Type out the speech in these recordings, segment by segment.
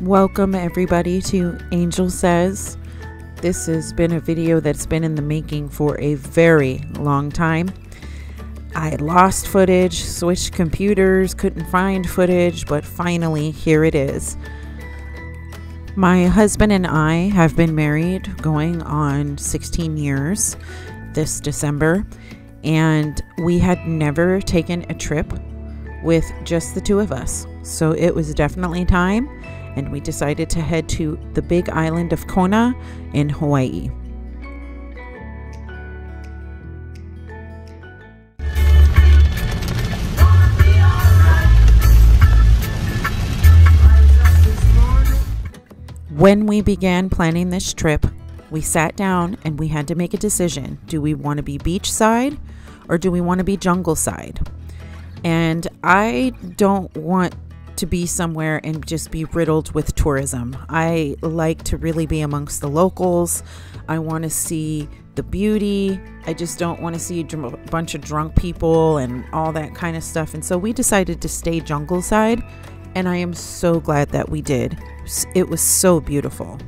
Welcome everybody to Angel Says. This has been a video that's been in the making for a very long time. I lost footage, switched computers, couldn't find footage, but finally here it is. My husband and I have been married going on 16 years this December, and we had never taken a trip with just the two of us. So it was definitely time, and we decided to head to the big island of Kona in Hawaii. When we began planning this trip, we sat down and we had to make a decision. Do we want to be beachside or do we want to be jungle side? And I don't want to be somewhere and just be riddled with tourism. I like to really be amongst the locals. I want to see the beauty. I just don't want to see a bunch of drunk people and all that kind of stuff. And so we decided to stay jungle side, and I am so glad that we did. It was so beautiful.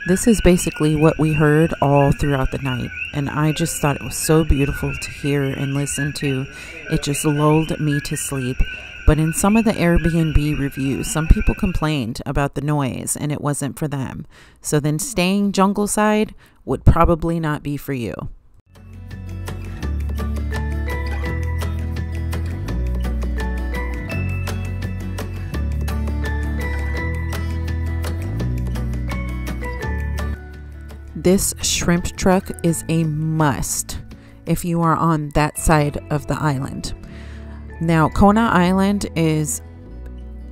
This is basically what we heard all throughout the night, and I just thought it was so beautiful to hear and listen to. It just lulled me to sleep. But in some of the Airbnb reviews, some people complained about the noise and it wasn't for them. So then staying jungle side would probably not be for you. This shrimp truck is a must if you are on that side of the island. Now, Kona Island is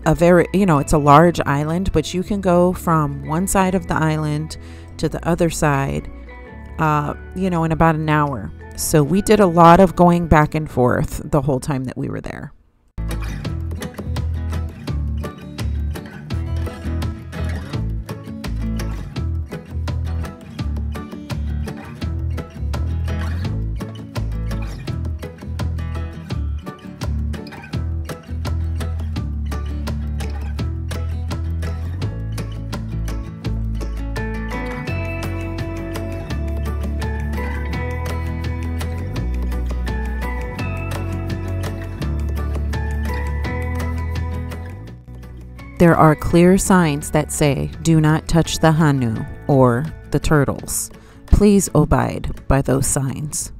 a very, it's a large island, but you can go from one side of the island to the other side, in about an hour. So we did a lot of going back and forth the whole time that we were there. There are clear signs that say, "Do not touch the hanu," or the turtles. Please abide by those signs.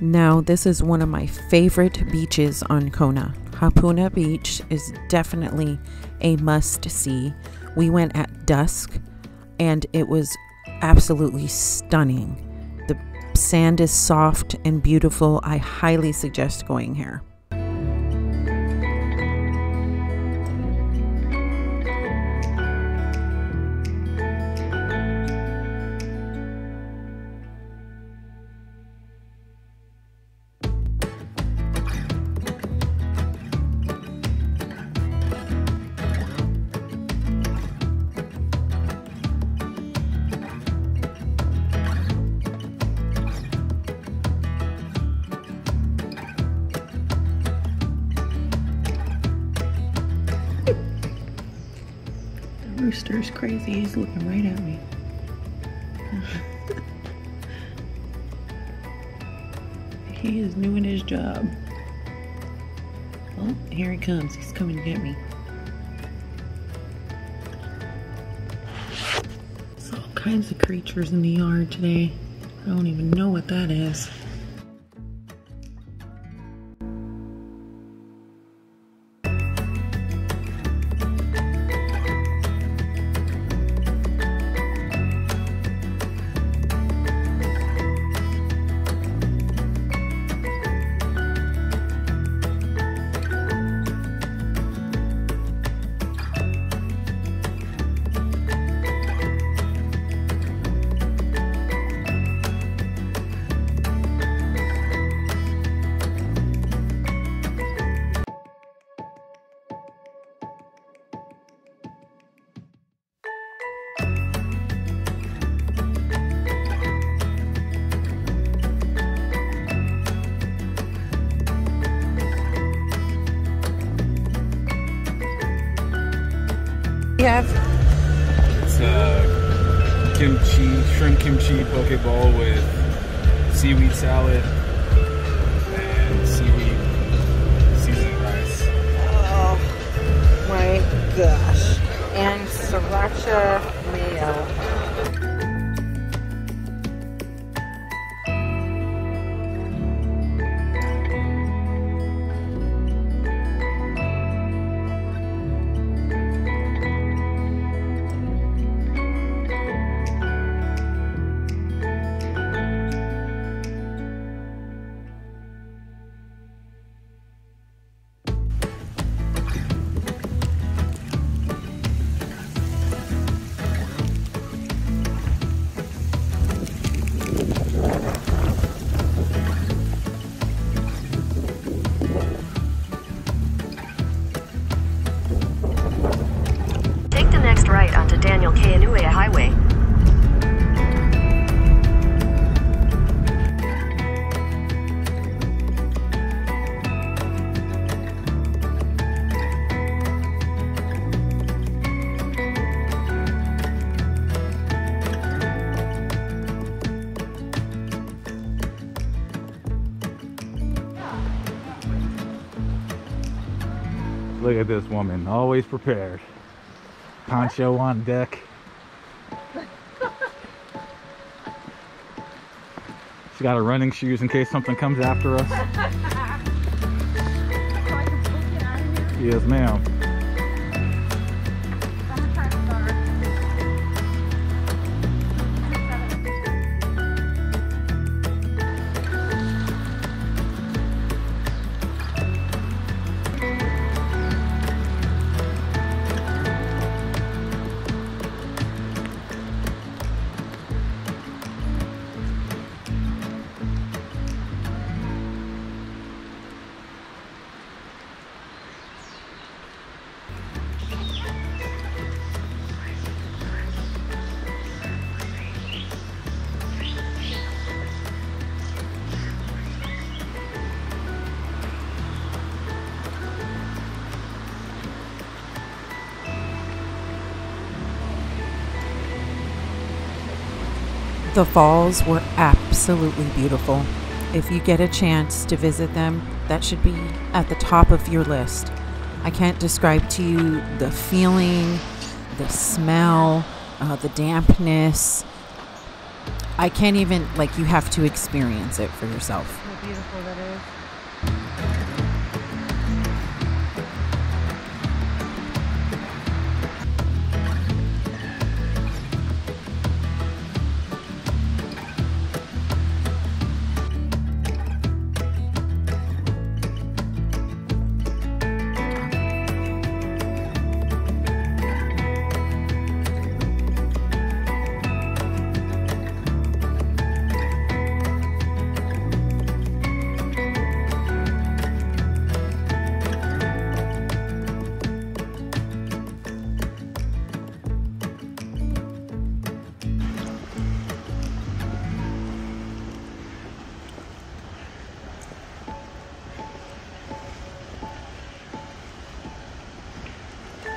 Now, this is one of my favorite beaches on Kona. Hauna Beach is definitely a must-see. We went at dusk and it was absolutely stunning. The sand is soft and beautiful. I highly suggest going here. Rooster's crazy. He's looking right at me. He is doing his job. Oh, here he comes. He's coming to get me. There's all kinds of creatures in the yard today. I don't even know what that is. It's kimchi, shrimp kimchi poke bowl with seaweed salad and seaweed seasoned rice. Oh my gosh. And sriracha mayo. Right onto Daniel Kainua Highway. Look at this woman, always prepared. Poncho on deck. She's got her running shoes in case something comes after us. Yes, ma'am. The falls were absolutely beautiful. If you get a chance to visit them, that should be at the top of your list. I can't describe to you the feeling, the smell, the dampness. I can't even, like, you have to experience it for yourself. How beautiful that is.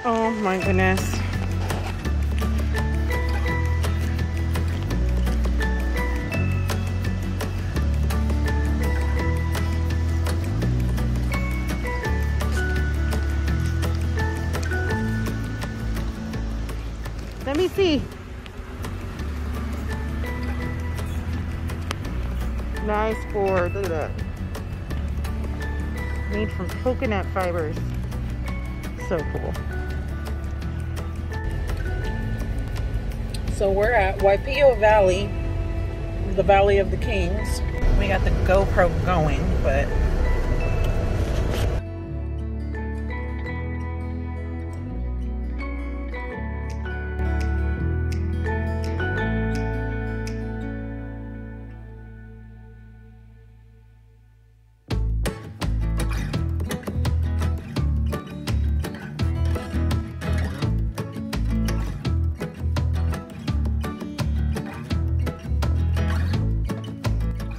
Oh my goodness. Let me see. Nice board. Look at that. Made from coconut fibers. So cool. So we're at Waipio Valley, the Valley of the Kings. We got the GoPro going, but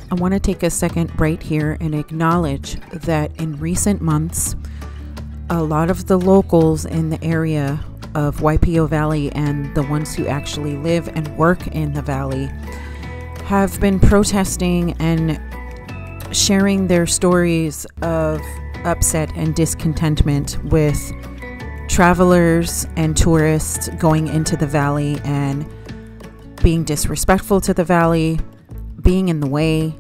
I want to take a second right here and acknowledge that in recent months, a lot of the locals in the area of Waipio Valley and the ones who actually live and work in the valley have been protesting and sharing their stories of upset and discontentment with travelers and tourists going into the valley and being disrespectful to the valley, being in the way,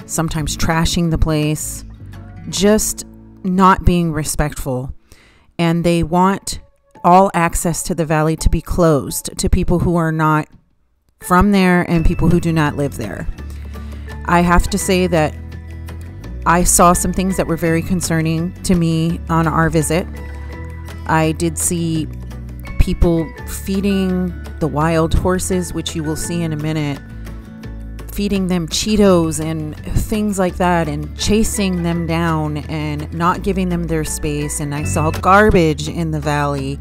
sometimes trashing the place, just not being respectful. And they want all access to the valley to be closed to people who are not from there and people who do not live there. I have to say that I saw some things that were very concerning to me on our visit. I did see people feeding the wild horses, which you will see in a minute, feeding them Cheetos and things like that and chasing them down and not giving them their space. And I saw garbage in the valley.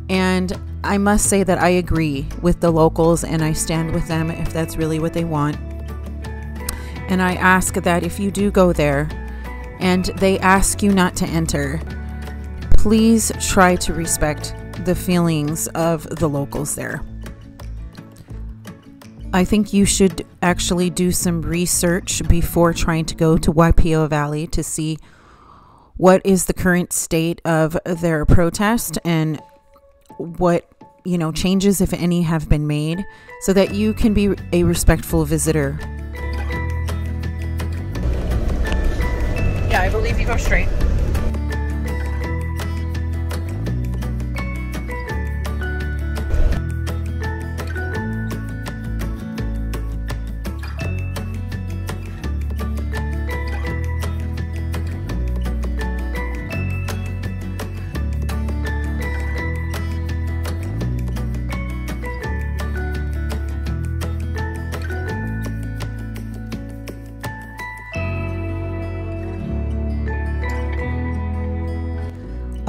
And I must say that I agree with the locals and I stand with them if that's really what they want. And I ask that if you do go there and they ask you not to enter, please try to respect the feelings of the locals there. I think you should actually do some research before trying to go to Waipio Valley to see what is the current state of their protest and what, you know, changes, if any, have been made so that you can be a respectful visitor. Yeah, I believe you go straight.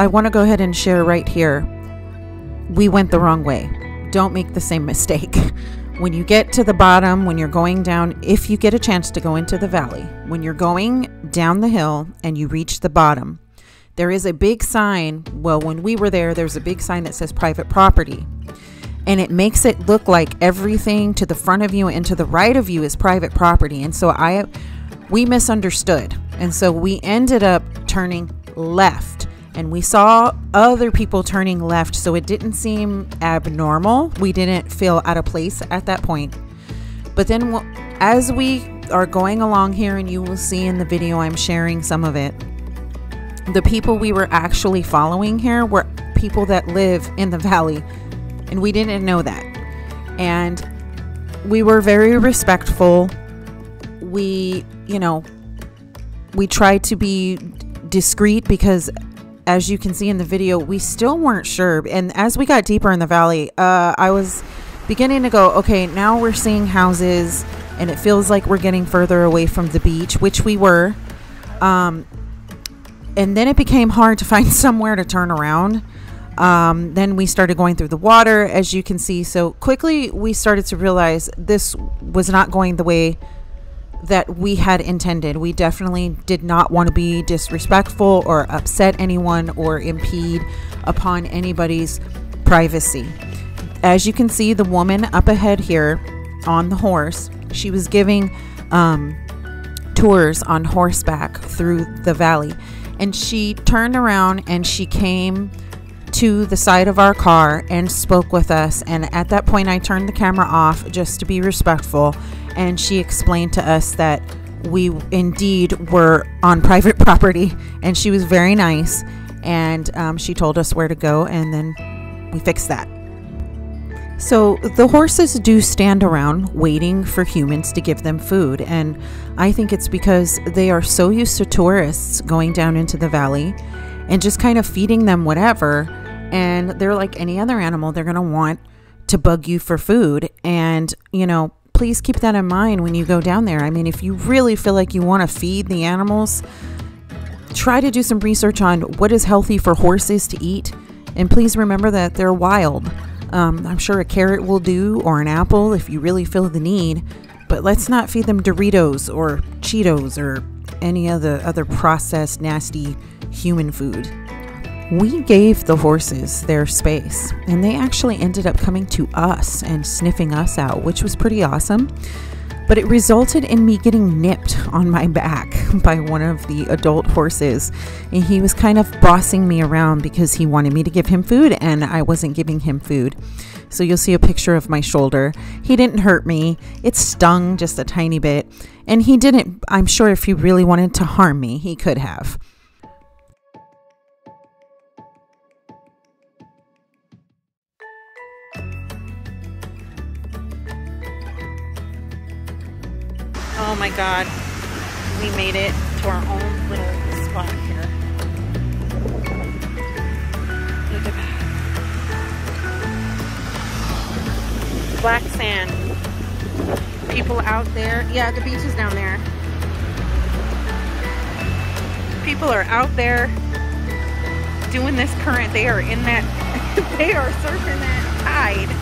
I want to go ahead and share right here. We went the wrong way. Don't make the same mistake. When you get to the bottom, when you're going down, if you get a chance to go into the valley, when you're going down the hill and you reach the bottom, there is a big sign. Well, when we were there, there's a big sign that says private property. And it makes it look like everything to the front of you and to the right of you is private property. And so we misunderstood. And so we ended up turning left. And we saw other people turning left, so it didn't seem abnormal. We didn't feel out of place at that point. But then as we are going along here, and you will see in the video I'm sharing some of it, the people we were actually following here were people that live in the valley, and we didn't know that. And we were very respectful. We, you know, we tried to be discreet because, as you can see in the video, we still weren't sure. And as we got deeper in the valley, I was beginning to go, okay, now we're seeing houses and it feels like we're getting further away from the beach, which we were. And then it became hard to find somewhere to turn around. Then we started going through the water, as you can see. So quickly we started to realize this was not going the way that we had intended. We definitely did not want to be disrespectful or upset anyone or impede upon anybody's privacy. As you can see, the woman up ahead here on the horse, she was giving tours on horseback through the valley, and she turned around and she came to the side of our car and spoke with us. And at that point I turned the camera off just to be respectful, and she explained to us that we indeed were on private property, and she was very nice, and she told us where to go, and then we fixed that. So the horses do stand around waiting for humans to give them food, and I think it's because they are so used to tourists going down into the valley and just kind of feeding them whatever, and they're like any other animal. They're going to want to bug you for food, and you know, please keep that in mind when you go down there. I mean, if you really feel like you want to feed the animals, try to do some research on what is healthy for horses to eat, and please remember that they're wild. I'm sure a carrot will do, or an apple if you really feel the need, but let's not feed them Doritos or Cheetos or any other processed nasty human food. We gave the horses their space, and they actually ended up coming to us and sniffing us out, which was pretty awesome. But it resulted in me getting nipped on my back by one of the adult horses, and he was kind of bossing me around because he wanted me to give him food and I wasn't giving him food. So you'll see a picture of my shoulder. He didn't hurt me. It stung just a tiny bit, and he didn't. I'm sure if he really wanted to harm me, he could have. Oh my God, we made it to our own little spot here. Look at that. Black sand. People out there. Yeah, the beach is down there. People are out there doing this current. They are in that, they are surfing that tide.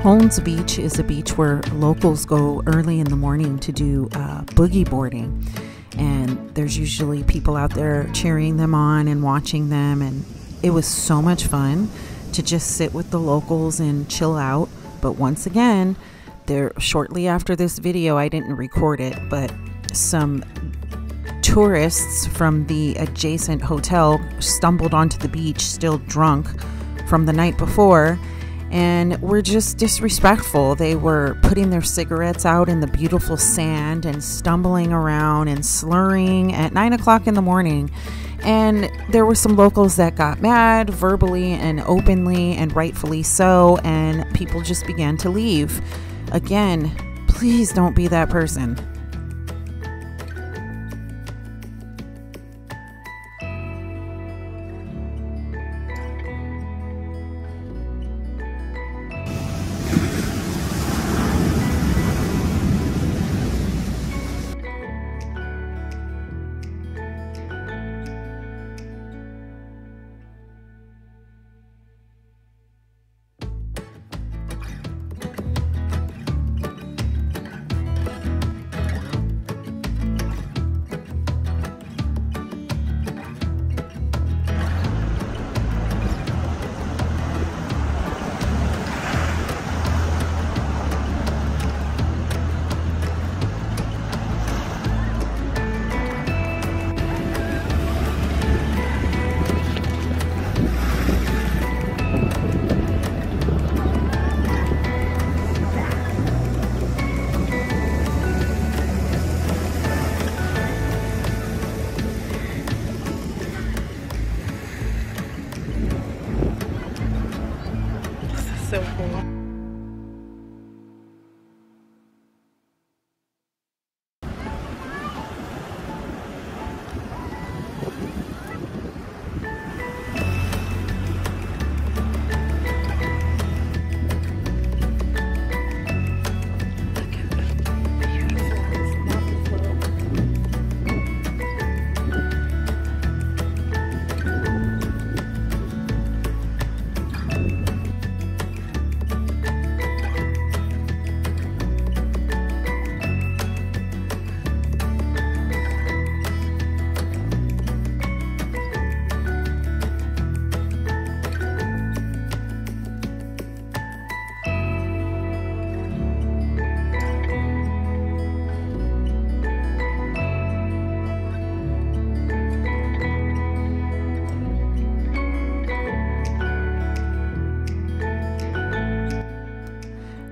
Hauna Beach is a beach where locals go early in the morning to do boogie boarding, and there's usually people out there cheering them on and watching them, and it was so much fun to just sit with the locals and chill out. But once again, there shortly after this video, I didn't record it, but some tourists from the adjacent hotel stumbled onto the beach still drunk from the night before and were just disrespectful. They were putting their cigarettes out in the beautiful sand and stumbling around and slurring at 9 o'clock in the morning. And there were some locals that got mad verbally and openly, and rightfully so, and people just began to leave. Again, please don't be that person. So cool.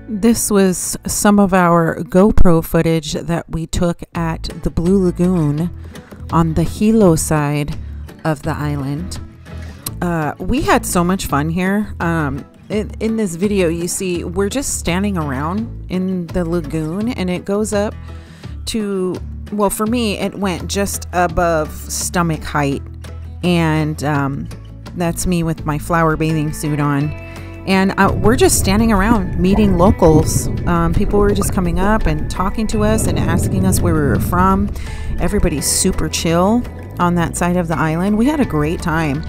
This was some of our GoPro footage that we took at the Blue Lagoon on the Hilo side of the island. We had so much fun here. In this video, you see we're just standing around in the lagoon, and it goes up to, well, for me, it went just above stomach height, and that's me with my flower bathing suit on. And we're just standing around meeting locals. People were just coming up and talking to us and asking us where we were from. Everybody's super chill on that side of the island. We had a great time.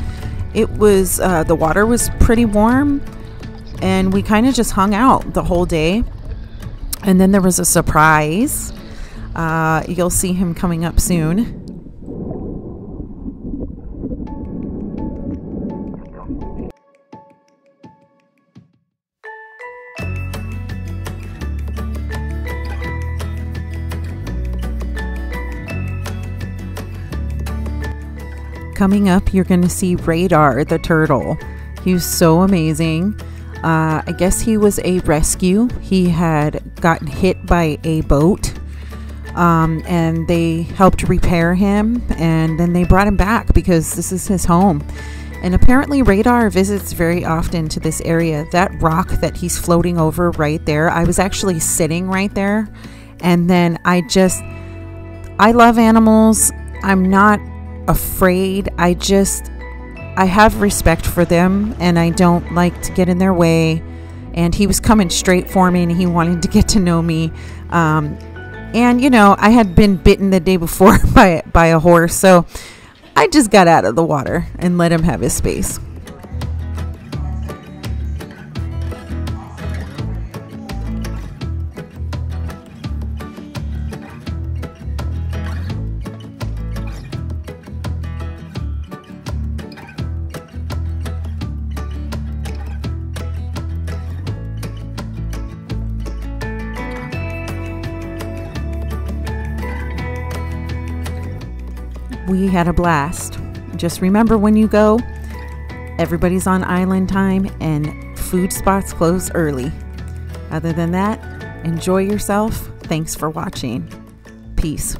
It was, the water was pretty warm, and we kind of just hung out the whole day. And then there was a surprise. You'll see him coming up soon. Coming up, you're going to see Radar the turtle. He was so amazing. I guess he was a rescue. He had gotten hit by a boat, and they helped repair him, and then they brought him back because this is his home. And apparently Radar visits very often to this area. That rock that he's floating over right there, I was actually sitting right there, and then I love animals. I'm not afraid. I have respect for them, and I don't like to get in their way. And he was coming straight for me, and he wanted to get to know me. And you know, I had been bitten the day before by a horse, so I just got out of the water and let him have his space. we had a blast. Just remember, when you go, everybody's on island time and food spots close early. Other than that, enjoy yourself. Thanks for watching. Peace.